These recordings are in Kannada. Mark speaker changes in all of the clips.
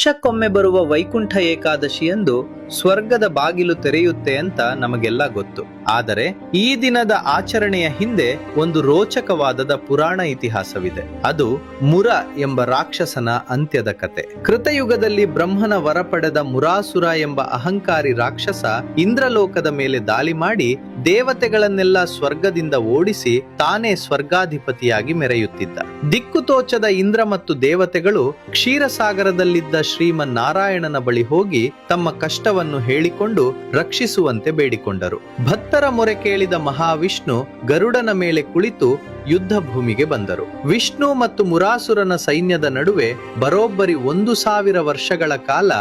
Speaker 1: ವರ್ಷಕ್ಕೊಮ್ಮೆ ಬರುವ ವೈಕುಂಠ ಏಕಾದಶಿಯಂದು ಸ್ವರ್ಗದ ಬಾಗಿಲು ತೆರೆಯುತ್ತೆ ಅಂತ ನಮಗೆಲ್ಲ ಗೊತ್ತು. ಆದರೆ ಈ ದಿನದ ಆಚರಣೆಯ ಹಿಂದೆ ಒಂದು ರೋಚಕವಾದ ಪುರಾಣ ಇತಿಹಾಸವಿದೆ. ಅದು ಮುರ ಎಂಬ ರಾಕ್ಷಸನ ಅಂತ್ಯದ ಕತೆ. ಕೃತಯುಗದಲ್ಲಿ ಬ್ರಹ್ಮನ ವರ ಪಡೆದ ಮುರಾಸುರ ಎಂಬ ಅಹಂಕಾರಿ ರಾಕ್ಷಸ ಇಂದ್ರಲೋಕದ ಮೇಲೆ ದಾಳಿ ಮಾಡಿ ದೇವತೆಗಳನ್ನೆಲ್ಲ ಸ್ವರ್ಗದಿಂದ ಓಡಿಸಿ ತಾನೇ ಸ್ವರ್ಗಾಧಿಪತಿಯಾಗಿ ಮೆರೆಯುತ್ತಿದ್ದ. ದಿಕ್ಕುತೋಚದ ಇಂದ್ರ ಮತ್ತು ದೇವತೆಗಳು ಕ್ಷೀರಸಾಗರದಲ್ಲಿದ್ದ ಶ್ರೀಮನ್ ನಾರಾಯಣನ ಬಳಿ ಹೋಗಿ ತಮ್ಮ ಕಷ್ಟವನ್ನು ಹೇಳಿಕೊಂಡು ರಕ್ಷಿಸುವಂತೆ ಬೇಡಿಕೊಂಡರು. ಭಕ್ತರ ಮೊರೆ ಕೇಳಿದ ಮಹಾವಿಷ್ಣು ಗರುಡನ ಮೇಲೆ ಕುಳಿತು ಯುದ್ಧ ಭೂಮಿಗೆ ಬಂದರು. ವಿಷ್ಣು ಮತ್ತು ಮುರಾಸುರನ ಸೈನ್ಯದ ನಡುವೆ ಬರೋಬ್ಬರಿ 1000 ವರ್ಷಗಳ ಕಾಲ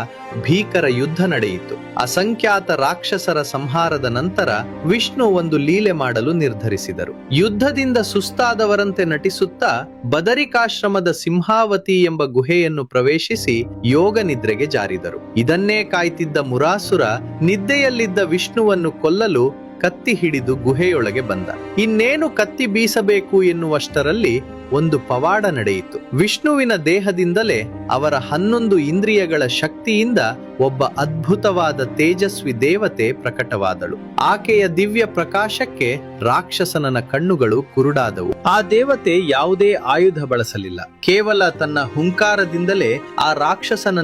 Speaker 1: ಭೀಕರ ಯುದ್ಧ ನಡೆಯಿತು. ಅಸಂಖ್ಯಾತ ರಾಕ್ಷಸರ ಸಂಹಾರದ ನಂತರ ವಿಷ್ಣು ಒಂದು ಲೀಲೆ ಮಾಡಲು ನಿರ್ಧರಿಸಿದರು. ಯುದ್ಧದಿಂದ ಸುಸ್ತಾದವರಂತೆ ನಟಿಸುತ್ತಾ ಬದರಿಕಾಶ್ರಮದ ಸಿಂಹಾವತಿ ಎಂಬ ಗುಹೆಯನ್ನು ಪ್ರವೇಶಿಸಿ ಯೋಗ ನಿದ್ರೆಗೆ ಜಾರಿದರು. ಇದನ್ನೇ ಕಾಯ್ತಿದ್ದ ಮುರಾಸುರ ನಿದ್ದೆಯಲ್ಲಿದ್ದ ವಿಷ್ಣುವನ್ನು ಕೊಲ್ಲಲು ಕತ್ತಿ ಹಿಡಿದು ಗುಹೆಯೊಳಗೆ ಬಂದ. ಇನ್ನೇನು ಕತ್ತಿ ಬೀಸಬೇಕು ಎನ್ನುವಷ್ಟರಲ್ಲಿ ಒಂದು ಪವಾಡ ನಡೆಯಿತು. ವಿಷ್ಣುವಿನ ದೇಹದಿಂದಲೇ ಅವರ 11 ಇಂದ್ರಿಯಗಳ ಶಕ್ತಿಯಿಂದ ಒಬ್ಬ ಅದ್ಭುತವಾದ ತೇಜಸ್ವಿ ದೇವತೆ ಪ್ರಕಟವಾದಳು. ಆಕೆಯ ದಿವ್ಯ ಪ್ರಕಾಶಕ್ಕೆ ರಾಕ್ಷಸನ ಕಣ್ಣುಗಳು ಕುರುಡಾದವು. ಆ ದೇವತೆ ಯಾವುದೇ ಆಯುಧ ಬಳಸಲಿಲ್ಲ. ಕೇವಲ ತನ್ನ ಹುಂಕಾರದಿಂದಲೇ ಆ ರಾಕ್ಷಸನ